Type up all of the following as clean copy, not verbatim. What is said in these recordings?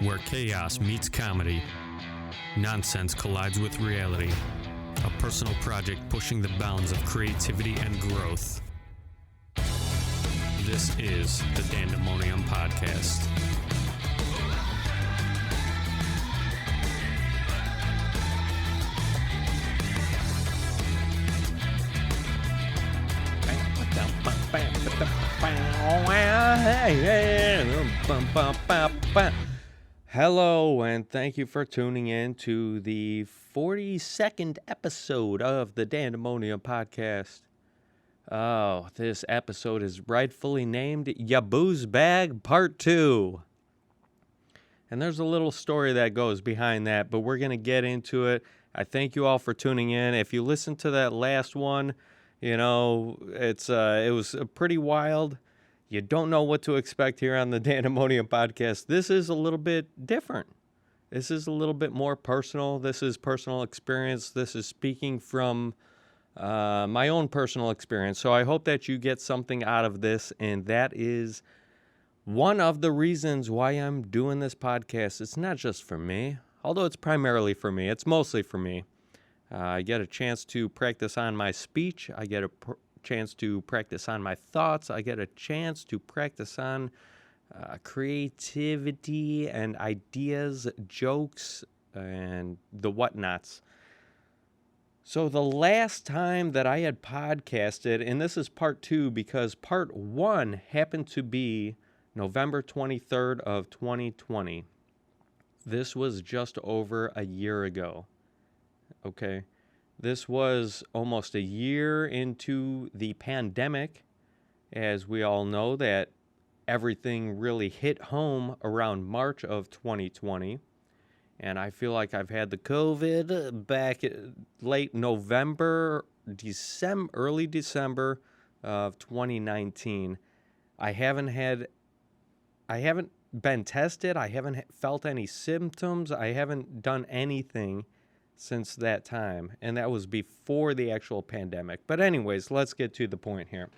where chaos meets comedy, nonsense collides with reality, a personal project pushing the bounds of creativity and growth. This is the Dandemonium Podcast. Hello, and thank you for tuning in to the 42nd episode of the Dandemonium Podcast. Oh, this episode is rightfully named YaBoozeBag Part 2. And there's a little story that goes behind that, but we're going to get into it. I thank you all for tuning in. If you listened to that last one, you know, it was pretty wild. You don't know what to expect here on the Dandemonium Podcast. This is a little bit different. This is a little bit more personal. This is personal experience. This is speaking from my own personal experience. So I hope that you get something out of this, and that is one of the reasons why I'm doing this podcast. It's not just for me, although it's primarily for me. It's mostly for me. I get a chance to practice on my speech. I get a chance to practice on my thoughts. I get a chance to practice on creativity and ideas, jokes, and the whatnots. So the last time that I had podcasted, and this is part 2 because part 1 happened to be November 23rd of 2020. This was just over a year ago. Okay. This was almost a year into the pandemic. As we all know, that everything really hit home around March of 2020. And I feel like I've had the COVID back late November, early December of 2019. I haven't been tested. I haven't felt any symptoms. I haven't done anything since that time, and that was before the actual pandemic. But anyways, let's get to the point here.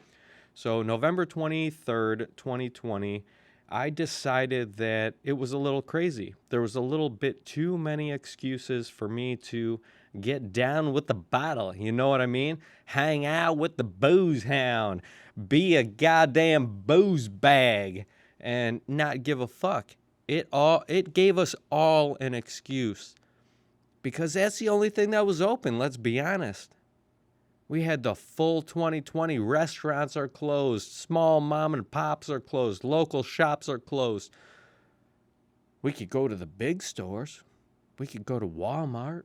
So November 23rd, 2020, I decided that it was a little crazy. There was a little bit too many excuses for me to get down with the bottle. You know what I mean? Hang out with the booze hound, be a goddamn booze bag, and not give a fuck. It gave us all an excuse. Because that's the only thing that was open, let's be honest. We had the full 2020. Restaurants are closed. Small mom and pops are closed. Local shops are closed. We could go to the big stores. We could go to Walmart.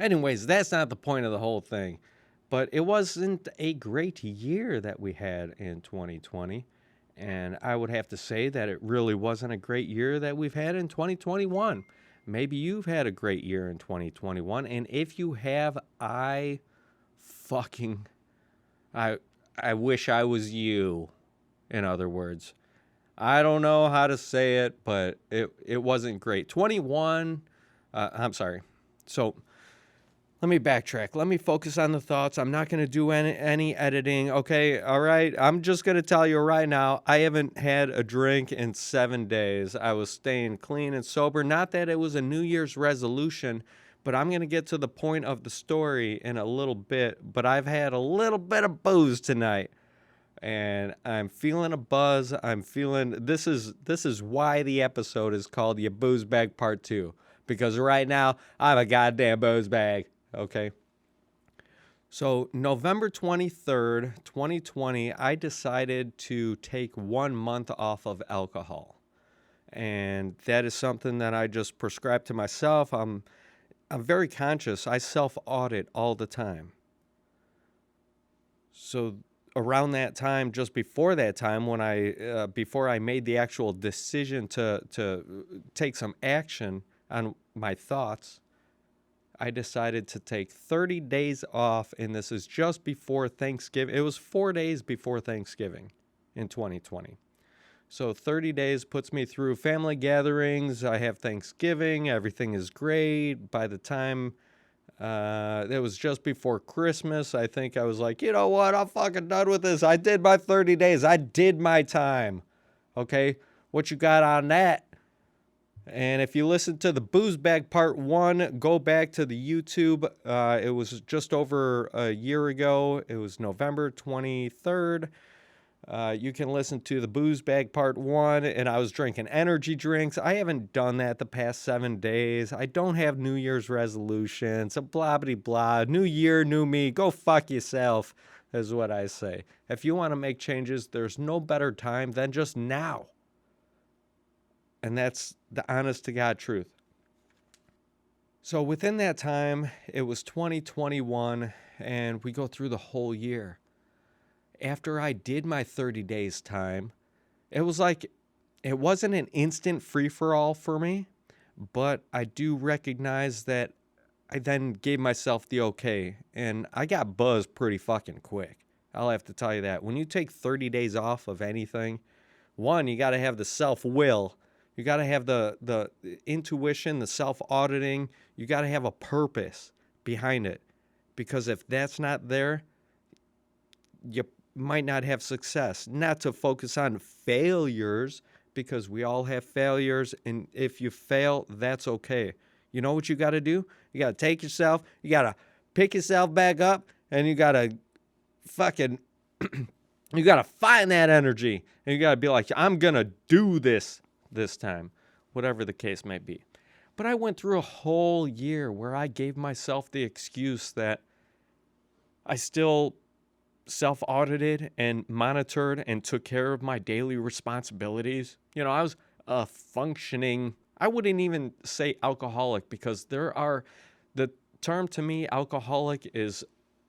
Anyways, that's not the point of the whole thing. But it wasn't a great year that we had in 2020. And I would have to say that it really wasn't a great year that we've had in 2021. Maybe you've had a great year in 2021, and if you have, I wish I was you, in other words. I don't know how to say it, but it wasn't great. I'm sorry. So let me backtrack. Let me focus on the thoughts. I'm not going to do any editing. Okay, all right? I'm just going to tell you right now, I haven't had a drink in 7 days. I was staying clean and sober. Not that it was a New Year's resolution, but I'm going to get to the point of the story in a little bit. But I've had a little bit of booze tonight, and I'm feeling a buzz. This is why the episode is called YaBoozeBag Part 2, because right now I'm a goddamn booze bag. Okay. So November 23rd, 2020, I decided to take 1 month off of alcohol. And that is something that I just prescribed to myself. I'm very conscious. I self-audit all the time. So around that time, just before that time, when before I made the actual decision to take some action on my thoughts, I decided to take 30 days off, and this is just before Thanksgiving. It was 4 days before Thanksgiving in 2020. So 30 days puts me through family gatherings. I have Thanksgiving. Everything is great. By the time it was just before Christmas, I think I was like, you know what? I'm fucking done with this. I did my 30 days. I did my time. Okay? What you got on that? And if you listen to the Booze Bag Part 1, go back to the YouTube. It was just over a year ago. It was November 23rd. You can listen to the Booze Bag Part 1, and I was drinking energy drinks. I haven't done that the past 7 days. I don't have New Year's resolutions. Blah, blah, blah. New year, new me. Go fuck yourself, is what I say. If you want to make changes, there's no better time than just now. And that's the honest to God truth. So within that time, it was 2021, and we go through the whole year. After I did my 30 days time, it was like, it wasn't an instant free-for-all for me, but I do recognize that I then gave myself the okay, and I got buzzed pretty fucking quick. I'll have to tell you that. When you take 30 days off of anything, one, you got to have the self-will. You got to have the intuition, the self-auditing. You got to have a purpose behind it. Because if that's not there, you might not have success. Not to focus on failures, because we all have failures. And if you fail, that's okay. You know what you got to do? You got to take yourself. You got to pick yourself back up. And you got to fucking... you got to find that energy. And you got to be like, I'm going to do this time, whatever the case may be. But I went through a whole year where I gave myself the excuse that I still self-audited and monitored and took care of my daily responsibilities. You know, I was a functioning, I wouldn't even say alcoholic, because the term to me, alcoholic, is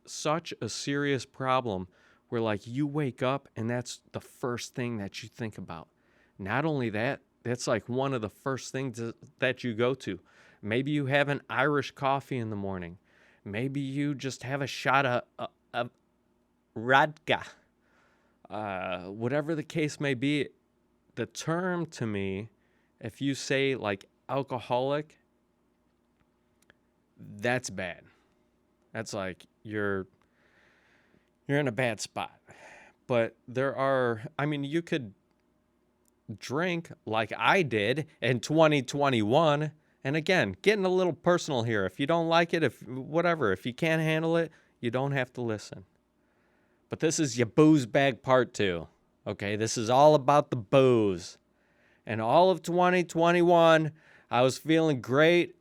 such a serious problem where, like, you wake up and that's the first thing that you think about. Not only that, that's like one of the first things that you go to. Maybe you have an Irish coffee in the morning. Maybe you just have a shot of vodka. Whatever the case may be, the term to me, if you say like alcoholic, that's bad. That's like you're in a bad spot. But you could drink like I did in 2021. And again, getting a little personal here. If you don't like it, if you can't handle it, you don't have to listen. But this is YaBoozeBag Part 2. Okay, this is all about the booze. And all of 2021, I was feeling great.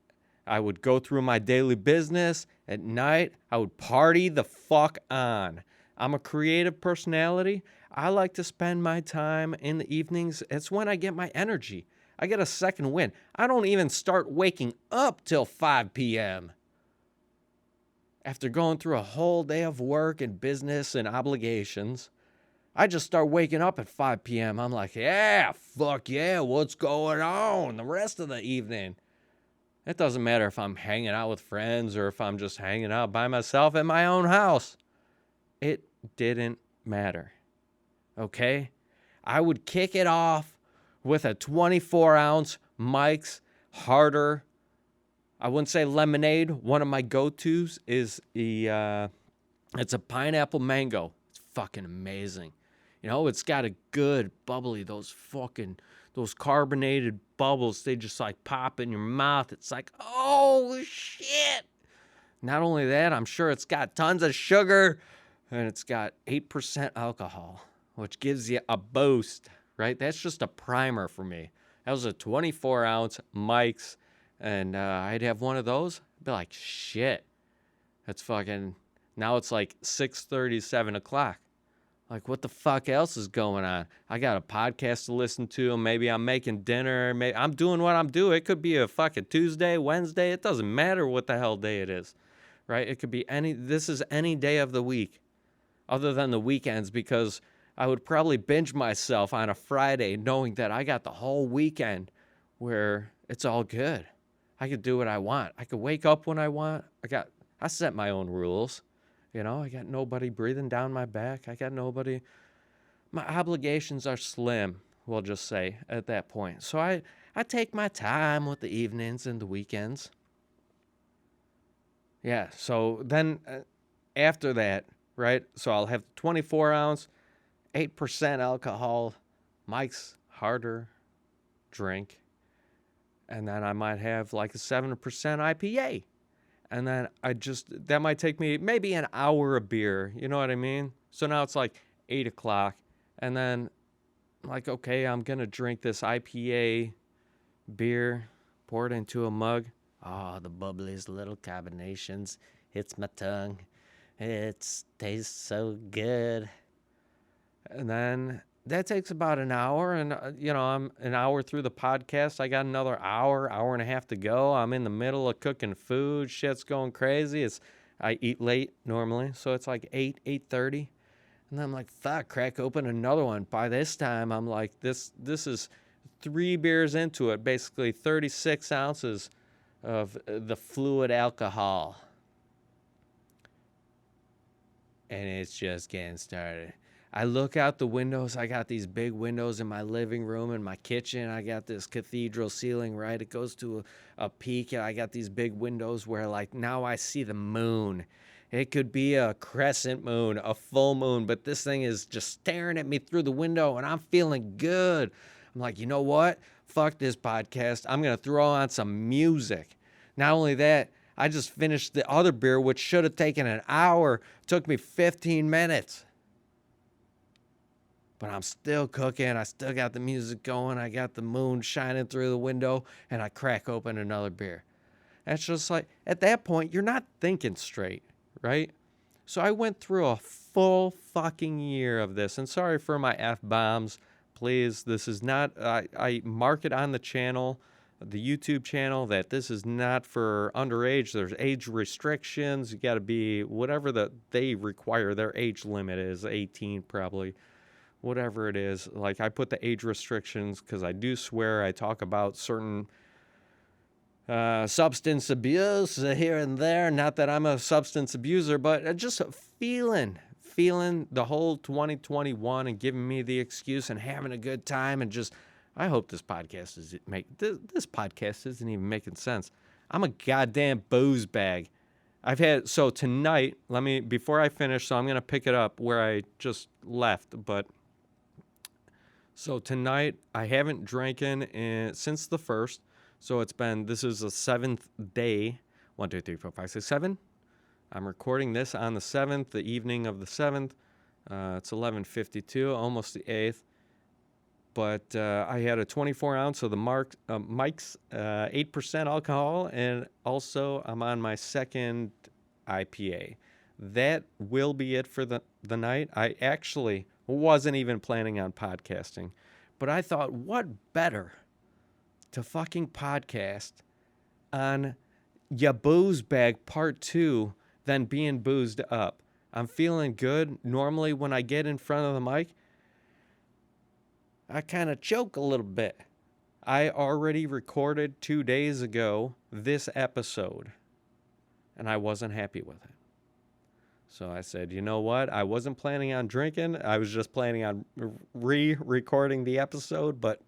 I would go through my daily business. At night, I would party the fuck on. I'm a creative personality. I like to spend my time in the evenings. It's when I get my energy. I get a second wind. I don't even start waking up till 5 p.m. After going through a whole day of work and business and obligations, I just start waking up at 5 p.m. I'm like, yeah, fuck yeah, what's going on the rest of the evening? It doesn't matter if I'm hanging out with friends or if I'm just hanging out by myself in my own house. It didn't matter. Okay? I would kick it off with a 24-ounce Mike's Harder. I wouldn't say lemonade. One of my go-tos is it's a pineapple mango. It's fucking amazing. You know, it's got a good bubbly, those carbonated bubbles, they just like pop in your mouth. It's like, oh shit. Not only that, I'm sure it's got tons of sugar and it's got 8% alcohol, which gives you a boost, right? That's just a primer for me. That was a 24-ounce Mike's, and I'd have one of those. I'd be like, shit, that's fucking, now it's like 6:30, 7 o'clock. Like, what the fuck else is going on? I got a podcast to listen to. Maybe I'm making dinner. Maybe I'm doing what I'm doing. It could be a fucking Tuesday, Wednesday. It doesn't matter what the hell day it is, right? It could be this is any day of the week other than the weekends, because I would probably binge myself on a Friday knowing that I got the whole weekend where it's all good. I could do what I want. I could wake up when I want. I set my own rules. You know, I got nobody breathing down my back. I got nobody. My obligations are slim, we'll just say, at that point. So I take my time with the evenings and the weekends. Yeah, so then after that, right, so I'll have 24-ounce, 8% alcohol, Mike's Harder drink. And then I might have like a 7% IPA. And then that might take me maybe an hour of beer. You know what I mean? So now it's like 8 o'clock. And then I'm like, okay, I'm going to drink this IPA beer, pour it into a mug. Oh, the bubbliest little carbonations hits my tongue. It tastes so good. And then that takes about an hour. And, I'm an hour through the podcast. I got another hour and a half to go. I'm in the middle of cooking food. Shit's going crazy. I eat late normally. So it's like 8:30. And then I'm like, fuck, crack open another one. By this time, I'm like, this is 3 beers into it. Basically 36 ounces of the fluid alcohol. And it's just getting started. I look out the windows. I got these big windows in my living room and my kitchen. I got this cathedral ceiling, right? It goes to a peak. And I got these big windows where, like, now I see the moon. It could be a crescent moon, a full moon, but this thing is just staring at me through the window, and I'm feeling good. I'm like, you know what? Fuck this podcast. I'm going to throw on some music. Not only that, I just finished the other beer, which should have taken an hour. It took me 15 minutes. But I'm still cooking. I still got the music going. I got the moon shining through the window, and I crack open another beer. And it's just like, at that point, you're not thinking straight, right? So I went through a full fucking year of this. And sorry for my F-bombs. Please, this is not, I mark it on the channel, the YouTube channel, that this is not for underage. There's age restrictions. You got to be whatever they require. Their age limit is 18 probably. Whatever it is. Like, I put the age restrictions because I do swear. I talk about certain substance abuse here and there. Not that I'm a substance abuser, but just feeling the whole 2021 and giving me the excuse and having a good time. And just, I hope this podcast this podcast isn't even making sense. I'm a goddamn booze bag. So tonight, before I finish, so I'm going to pick it up where I just left, but so tonight, I haven't drinking since the 1st. So this is the 7th day. 1, 2, 3, 4, 5, 6, 7. I'm recording this on the 7th, the evening of the 7th. It's 11:52, almost the 8th. But I had a 24 ounce of the Mike's 8% alcohol. And also, I'm on my second IPA. That will be it for the night. I actually wasn't even planning on podcasting. But I thought, what better to fucking podcast on YaBoozeBag Part 2 than being boozed up. I'm feeling good. Normally when I get in front of the mic, I kind of choke a little bit. I already recorded 2 days ago this episode, and I wasn't happy with it. So I said, you know what? I wasn't planning on drinking. I was just planning on re-recording the episode, but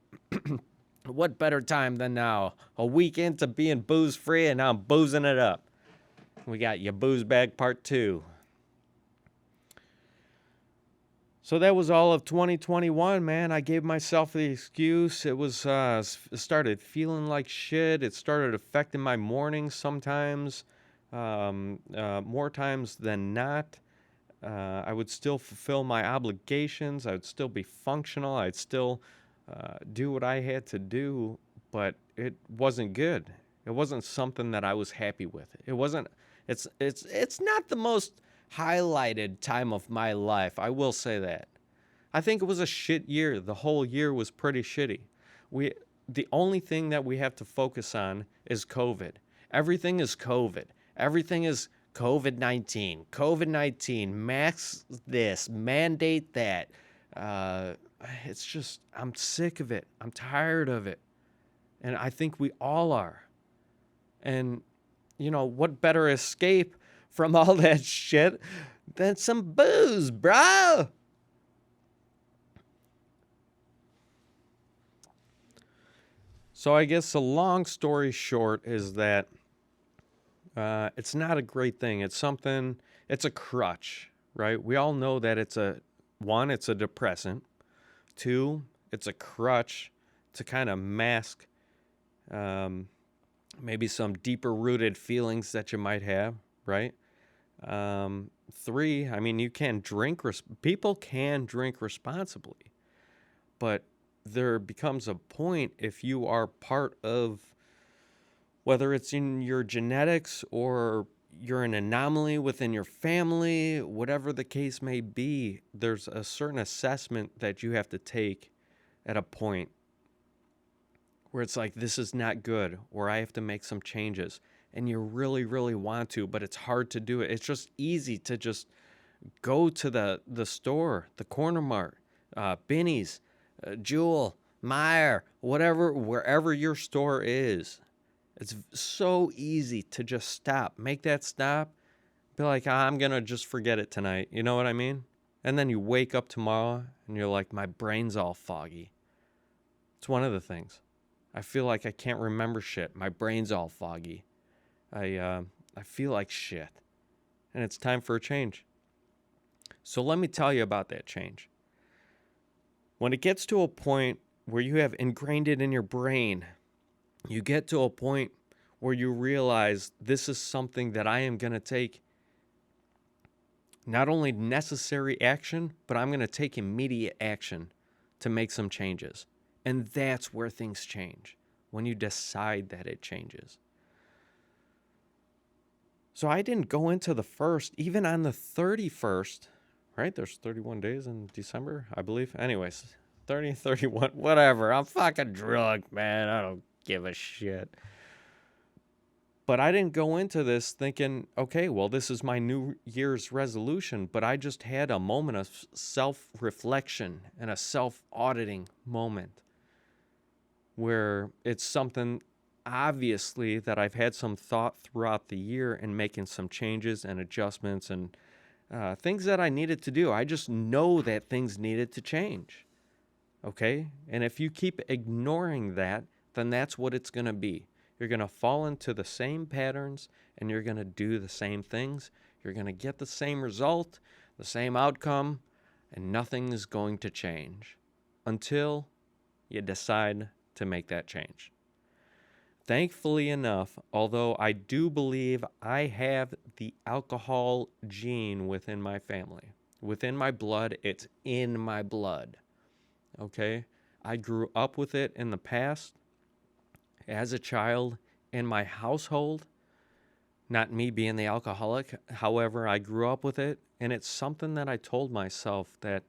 what better time than now? A week into being booze-free, and now I'm boozing it up. We got YaBoozeBag Part 2. So that was all of 2021, man. I gave myself the excuse. It was started feeling like shit. It started affecting my mornings sometimes. More times than not. I would still fulfill my obligations. I would still be functional. I'd still do what I had to do, but it wasn't good. It wasn't something that I was happy with. It wasn't. It's not the most highlighted time of my life. I will say that. I think it was a shit year. The whole year was pretty shitty. The only thing that we have to focus on is COVID. Everything is COVID. Everything is COVID-19. COVID-19. Max this. Mandate that. It's just, I'm sick of it. I'm tired of it. And I think we all are. And, what better escape from all that shit than some booze, bro? So I guess the long story short is that it's not a great thing. It's a crutch, right? We all know that it's a depressant. 2, it's a crutch to kind of mask maybe some deeper rooted feelings that you might have, right? 3, I mean, you can drink, people can drink responsibly, but there becomes a point if you are part of, whether it's in your genetics or you're an anomaly within your family, whatever the case may be, there's a certain assessment that you have to take at a point where it's like, this is not good, or I have to make some changes. And you really, really want to, but it's hard to do it. It's just easy to just go to the store, the corner mart, Binny's, Jewel, Meijer, whatever, wherever your store is. It's so easy to just stop. Make that stop. Be like, I'm going to just forget it tonight. You know what I mean? And then you wake up tomorrow and you're like, my brain's all foggy. It's one of the things. I feel like I can't remember shit. My brain's all foggy. I feel like shit. And it's time for a change. So let me tell you about that change. When it gets to a point where you have ingrained it in your brain, you get to a point where you realize this is something that I am going to take not only necessary action, but I'm going to take immediate action to make some changes. And that's where things change, when you decide that it changes. So I didn't go into the first, even on the 31st, right? There's 31 days in December, I believe. Anyways, 30, 31, whatever. I'm fucking drunk, man. I don't give a shit. But I didn't go into this thinking, okay, well, this is my New Year's resolution. But I just had a moment of self-reflection and a self-auditing moment where it's something, obviously, that I've had some thought throughout the year and making some changes and adjustments and things that I needed to do. I just know that things needed to change, okay? And if you keep ignoring that, then that's what it's going to be. You're going to fall into the same patterns and you're going to do the same things. You're going to get the same result, the same outcome, and nothing is going to change until you decide to make that change. Thankfully enough, although I do believe I have the alcohol gene within my family, within my blood, it's in my blood, okay? I grew up with it in the past as a child in my household, not me being the alcoholic. However, I grew up with it, and it's something that I told myself that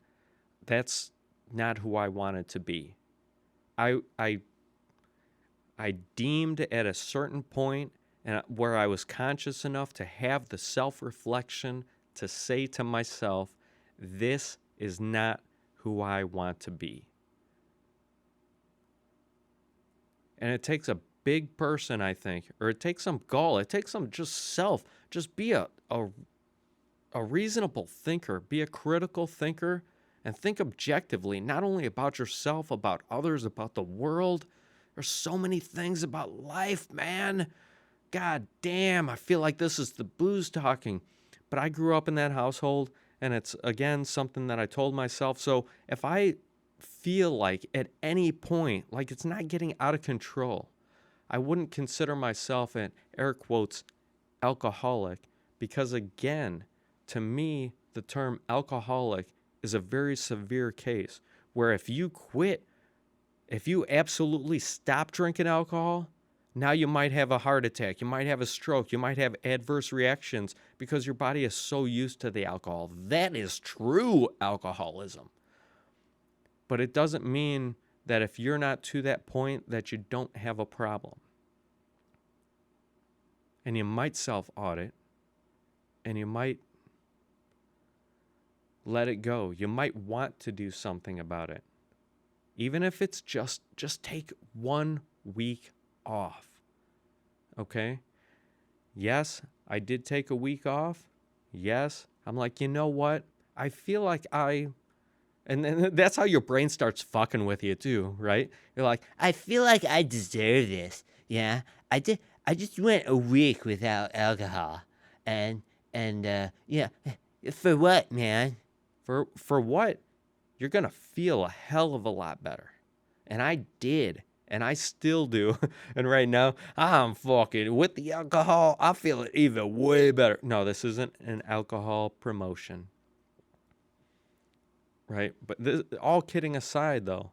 that's not who I wanted to be. I deemed at a certain point and where I was conscious enough to have the self-reflection to say to myself, this is not who I want to be. And it takes a big person, I think, or it takes some gall. It takes some just be a reasonable thinker, be a critical thinker, and think objectively, not only about yourself, about others, about the world. There's so many things about life, man. God damn, I feel like this is the booze talking. But I grew up in that household, and it's, again, something that I told myself. So if I feel like at any point, like it's not getting out of control, I wouldn't consider myself an, air quotes, alcoholic, because, again, to me, the term alcoholic is a very severe case where if you quit, if you absolutely stop drinking alcohol, now you might have a heart attack, you might have a stroke, you might have adverse reactions because your body is so used to the alcohol. That is true alcoholism. But it doesn't mean that if you're not to that point that you don't have a problem. And you might self-audit, and you might let it go. You might want to do something about it. Even if it's just take 1 week off, okay? Yes, I did take a week off. Yes, I'm like, you know what? I feel like and then that's how your brain starts fucking with you too, right? You're like, I feel like I deserve this. Yeah, I just went a week without alcohol, and yeah, for what, man? For what? You're gonna feel a hell of a lot better. And I did. And I still do. And right now, I'm fucking with the alcohol. I feel it even way better. No, this isn't an alcohol promotion. Right? But this, all kidding aside, though,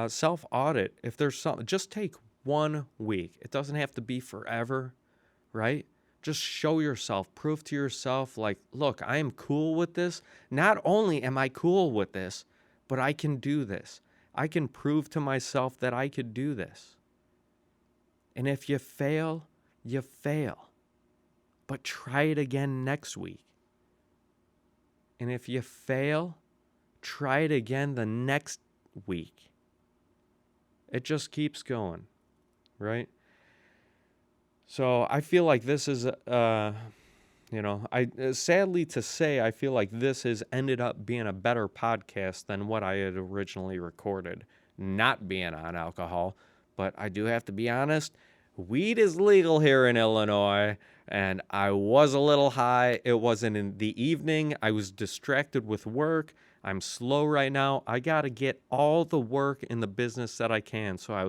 self-audit. If there's something, just take 1 week. It doesn't have to be forever, right? Just show yourself, prove to yourself, like, look, I am cool with this. Not only am I cool with this, but I can do this. I can prove to myself that I could do this. And if you fail, you fail. But try it again next week. And if you fail, try it again the next week. It just keeps going, right? So I feel like this is, sadly to say, I feel like this has ended up being a better podcast than what I had originally recorded. Not being on alcohol, but I do have to be honest, weed is legal here in Illinois, and I was a little high. It wasn't in the evening. I was distracted with work. I'm slow right now. I got to get all the work in the business that I can. So I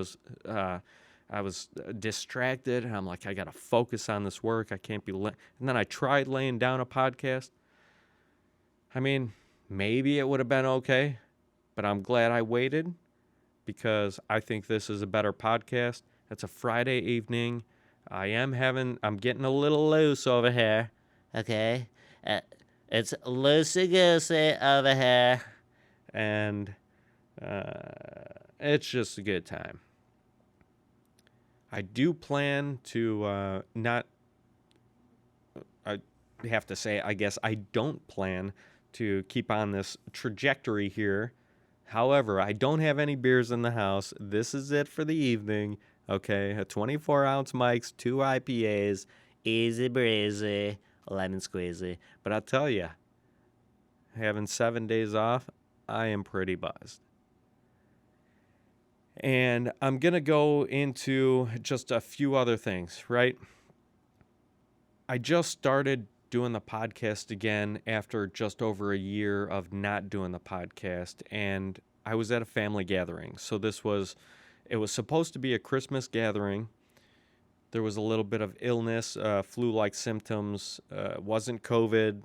was distracted, and I'm like, I got to focus on this work. I can't be and then I tried laying down a podcast. I mean, maybe it would have been okay, but I'm glad I waited because I think this is a better podcast. It's a Friday evening. I'm getting a little loose over here. Okay? It's loosey-goosey over here. And it's just a good time. I do plan to I have to say, I guess I don't plan to keep on this trajectory here. However, I don't have any beers in the house. This is it for the evening. Okay, a 24-ounce Mike's, 2 IPAs, easy breezy, lemon squeezy. But I'll tell you, having 7 days off, I am pretty buzzed. And I'm going to go into just a few other things, right? I just started doing the podcast again after just over a year of not doing the podcast. And I was at a family gathering. So it was supposed to be a Christmas gathering. There was a little bit of illness, flu-like symptoms. It wasn't COVID,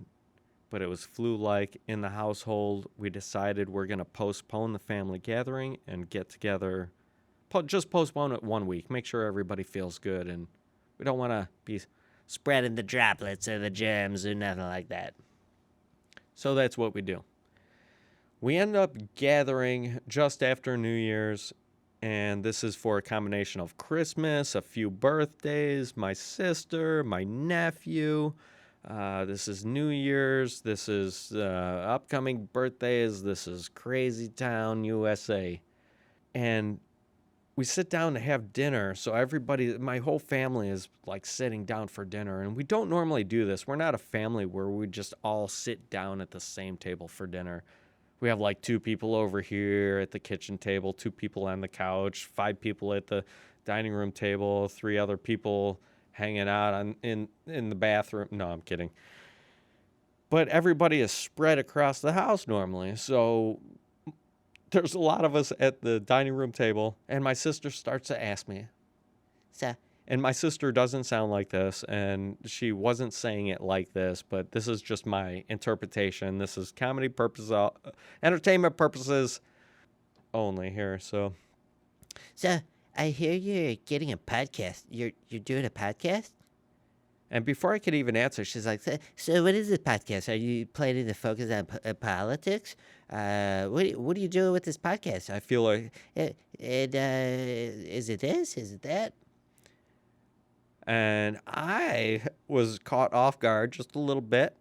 but it was flu-like in the household. We decided we're going to postpone the family gathering and get together. Just postpone it 1 week. Make sure everybody feels good. And we don't want to be spreading the droplets or the germs or nothing like that. So that's what we do. We end up gathering just after New Year's. And this is for a combination of Christmas, a few birthdays, my sister, my nephew. This is New Year's. This is upcoming birthdays. This is Crazy Town, USA. And we sit down to have dinner. So everybody, my whole family is like sitting down for dinner. And we don't normally do this. We're not a family where we just all sit down at the same table for dinner. We have like 2 people over here at the kitchen table, 2 people on the couch, 5 people at the dining room table, 3 other people hanging out in the bathroom. No, I'm kidding. But everybody is spread across the house normally. So there's a lot of us at the dining room table, and my sister starts to ask me. And my sister doesn't sound like this, and she wasn't saying it like this, but this is just my interpretation. This is comedy purposes, entertainment purposes only here. So I hear you're getting a podcast. You're doing a podcast? And before I could even answer, she's like, so what is this podcast? Are you planning to focus on politics? What are you doing with this podcast? I feel like, is it this? Is it that? And I was caught off guard just a little bit.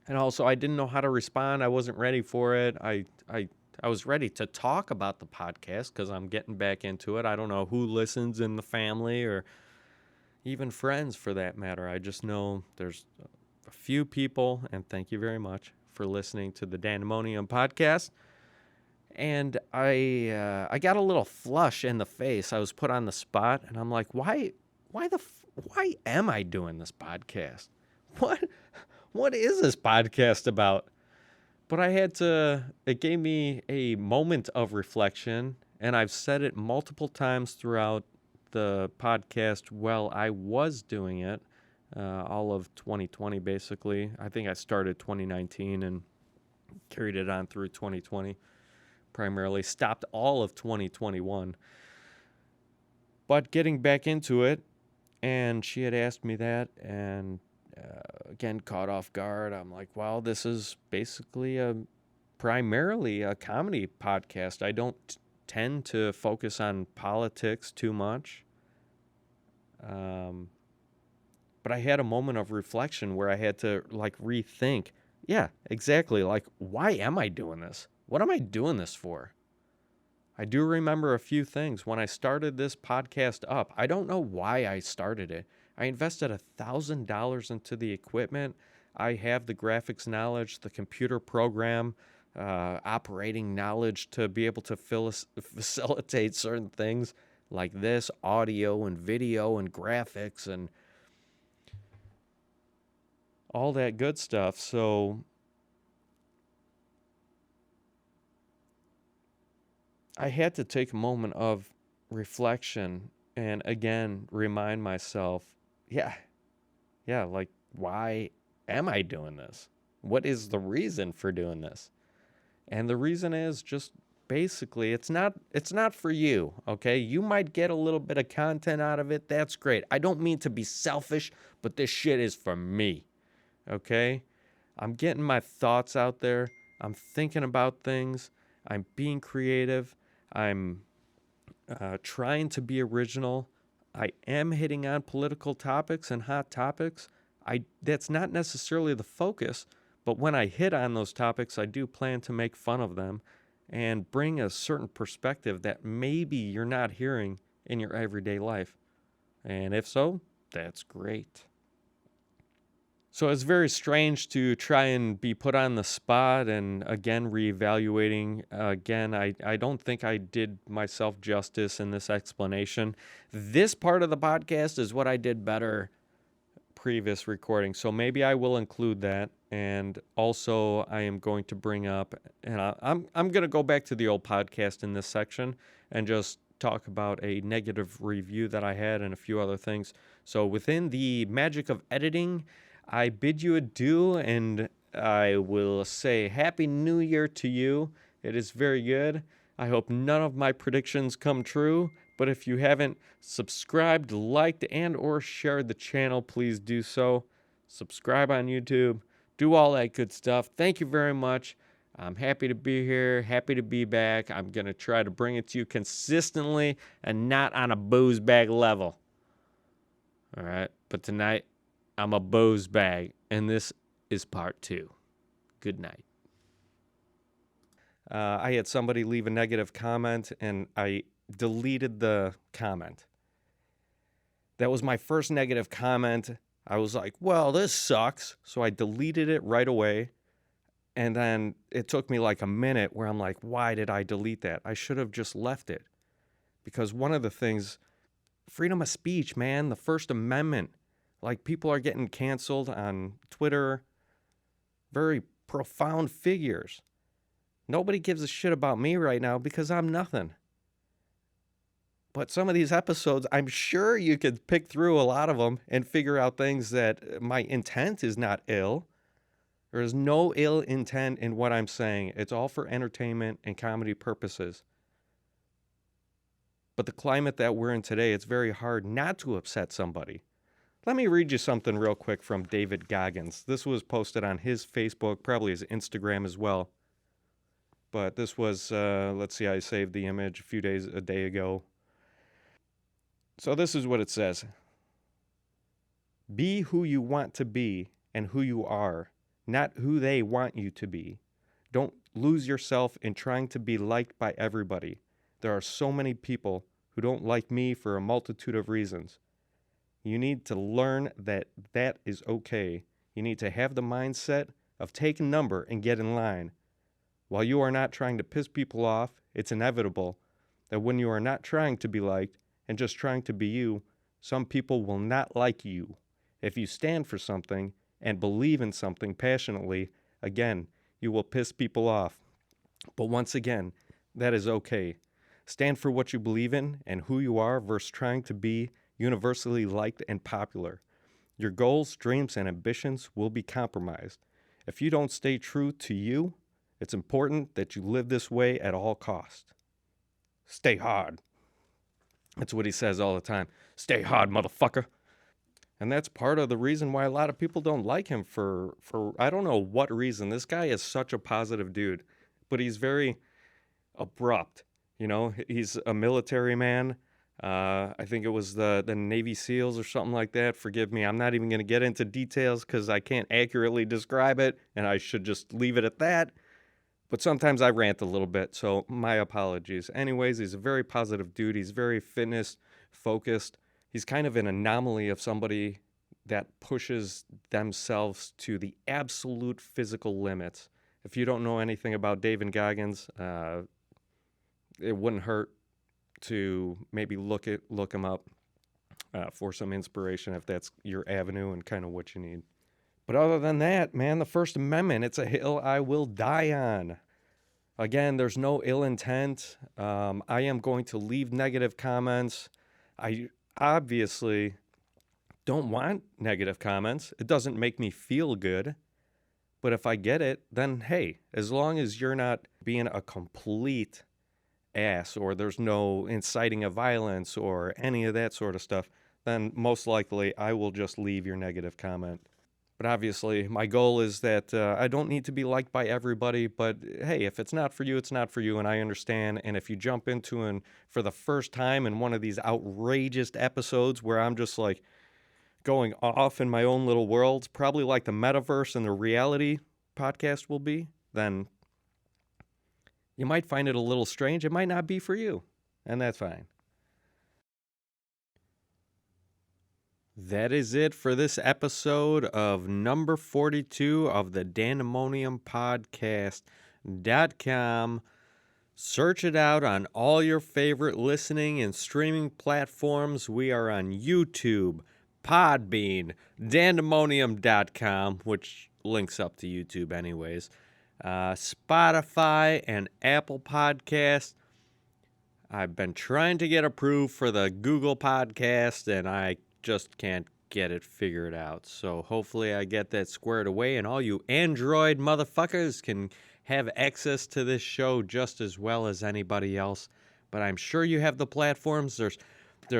And also, I didn't know how to respond. I wasn't ready for it. I was ready to talk about the podcast because I'm getting back into it. I don't know who listens in the family or even friends for that matter. I just know there's a few people, and thank you very much for listening to the Dandemonium podcast. And I got a little flush in the face. I was put on the spot, and I'm like, why am I doing this podcast? What is this podcast about? But it gave me a moment of reflection, And I've said it multiple times throughout the podcast while I was doing it, all of 2020 basically. I think I started 2019 and carried it on through 2020, primarily stopped all of 2021. But getting back into it, and she had asked me that, and again, caught off guard. I'm like, well, this is basically primarily a comedy podcast. I don't tend to focus on politics too much. But I had a moment of reflection where I had to rethink. Yeah, exactly. Why am I doing this? What am I doing this for? I do remember a few things. When I started this podcast up, I don't know why I started it. I invested $1,000 into the equipment. I have the graphics knowledge, the computer program, operating knowledge to be able to facilitate certain things like this, audio and video and graphics and all that good stuff. So I had to take a moment of reflection and again remind myself, why am I doing this? What is the reason for doing this? And the reason is just basically it's not for you, okay? You might get a little bit of content out of it. That's great. I don't mean to be selfish, but this shit is for me, okay? I'm getting my thoughts out there. I'm thinking about things. I'm being creative. I'm trying to be original. I am hitting on political topics and hot topics. That's not necessarily the focus, but when I hit on those topics, I do plan to make fun of them and bring a certain perspective that maybe you're not hearing in your everyday life. And if so, that's great. So it's very strange to try and be put on the spot and again reevaluating. Again, I don't think I did myself justice in this explanation. This part of the podcast is what I did better previous recording. So maybe I will include that. And also I am going to bring up, and I'm going to go back to the old podcast in this section and just talk about a negative review that I had and a few other things. So within the magic of editing, I bid you adieu, and I will say Happy New Year to you. It is very good. I hope none of my predictions come true, but if you haven't subscribed, liked, and or shared the channel, please do so. Subscribe on YouTube. Do all that good stuff. Thank you very much. I'm happy to be here, happy to be back. I'm going to try to bring it to you consistently and not on a booze bag level. All right, but tonight, I'm a booze bag, and this is part 2. Good night. I had somebody leave a negative comment, and I deleted the comment. That was my first negative comment. I was like, well, this sucks. So I deleted it right away. And then it took me like a minute where I'm like, why did I delete that? I should have just left it. Because one of the things, freedom of speech, man, the First Amendment. Like, people are getting canceled on Twitter. Very profound figures. Nobody gives a shit about me right now because I'm nothing. But some of these episodes, I'm sure you could pick through a lot of them and figure out things that my intent is not ill. There is no ill intent in what I'm saying. It's all for entertainment and comedy purposes. But the climate that we're in today, it's very hard not to upset somebody. Let me read you something real quick from David Goggins. This was posted on his Facebook, probably his Instagram as well. But this was, let's see, I saved the image a day ago. So this is what it says. Be who you want to be and who you are, not who they want you to be. Don't lose yourself in trying to be liked by everybody. There are so many people who don't like me for a multitude of reasons. You need to learn that that is okay. You need to have the mindset of take a number and get in line. While you are not trying to piss people off, it's inevitable that when you are not trying to be liked and just trying to be you, some people will not like you. If you stand for something and believe in something passionately, again, you will piss people off. But once again, that is okay. Stand for what you believe in and who you are versus trying to be universally liked and popular. Your goals, dreams, and ambitions will be compromised. If you don't stay true to you, it's important that you live this way at all costs. Stay hard. That's what he says all the time. Stay hard, motherfucker. And that's part of the reason why a lot of people don't like him for I don't know what reason. This guy is such a positive dude, but he's very abrupt. You know, he's a military man. I think it was the Navy SEALs or something like that. Forgive me. I'm not even going to get into details because I can't accurately describe it, and I should just leave it at that. But sometimes I rant a little bit, so my apologies. Anyways, he's a very positive dude. He's very fitness-focused. He's kind of an anomaly of somebody that pushes themselves to the absolute physical limits. If you don't know anything about David Goggins, it wouldn't hurt to maybe look him up for some inspiration if that's your avenue and kind of what you need. But other than that, man, the First Amendment, it's a hill I will die on. Again, there's no ill intent. I am going to leave negative comments. I obviously don't want negative comments. It doesn't make me feel good. But if I get it, then hey, as long as you're not being a complete ass or there's no inciting of violence or any of that sort of stuff, then most likely I will just leave your negative comment. But obviously, my goal is that I don't need to be liked by everybody, but hey, if it's not for you, it's not for you, and I understand. And if you jump into and for the first time in one of these outrageous episodes where I'm just like going off in my own little worlds, probably like the metaverse and the reality podcast will be, then you might find it a little strange. It might not be for you, and that's fine. That is it for this episode of number 42 of the dandemoniumpodcast.com. Search it out on all your favorite listening and streaming platforms. We are on YouTube, Podbean, dandemonium.com, which links up to YouTube anyways, Spotify, and Apple Podcasts. I've been trying to get approved for the Google Podcast, and I just can't get it figured out. So hopefully I get that squared away, and all you Android motherfuckers can have access to this show just as well as anybody else. But I'm sure you have the platforms. There's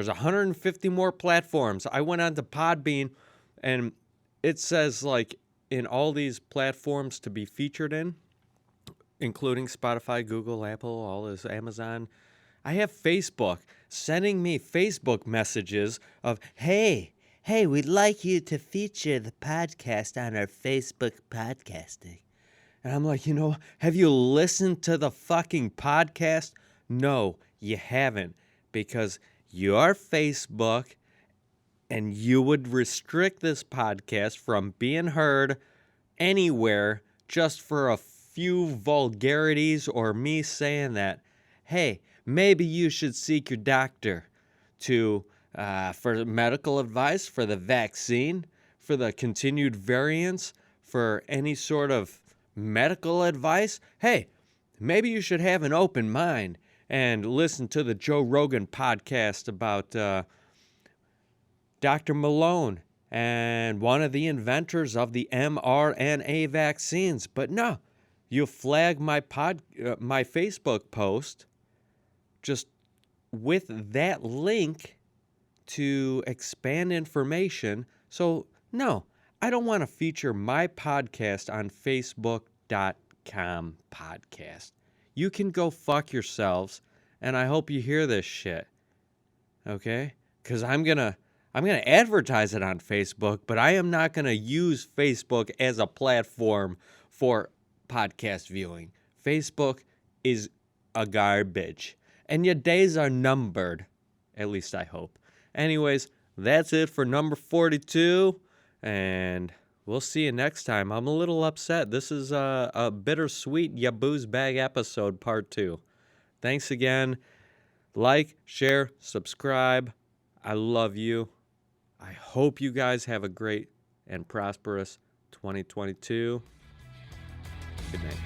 150 more platforms. I went on to Podbean, and it says, like, in all these platforms to be featured in, including Spotify, Google, Apple, all this, Amazon. I have Facebook sending me Facebook messages of, hey, we'd like you to feature the podcast on our Facebook podcasting. And I'm like, have you listened to the fucking podcast? No, you haven't, because your Facebook and you would restrict this podcast from being heard anywhere just for a few vulgarities or me saying that, hey, maybe you should seek your doctor for medical advice, for the vaccine, for the continued variants, for any sort of medical advice. Hey, maybe you should have an open mind and listen to the Joe Rogan podcast about Dr. Malone and one of the inventors of the mRNA vaccines. But no, you flag my Facebook post just with that link to expand information. So, no, I don't want to feature my podcast on Facebook.com podcast. You can go fuck yourselves, and I hope you hear this shit. Okay? Because I'm gonna advertise it on Facebook, but I am not gonna use Facebook as a platform for podcast viewing. Facebook is a garbage. And your days are numbered. At least I hope. Anyways, that's it for number 42. And we'll see you next time. I'm a little upset. This is a bittersweet YaBoozeBag episode, part 2. Thanks again. Like, share, subscribe. I love you. I hope you guys have a great and prosperous 2022. Good night.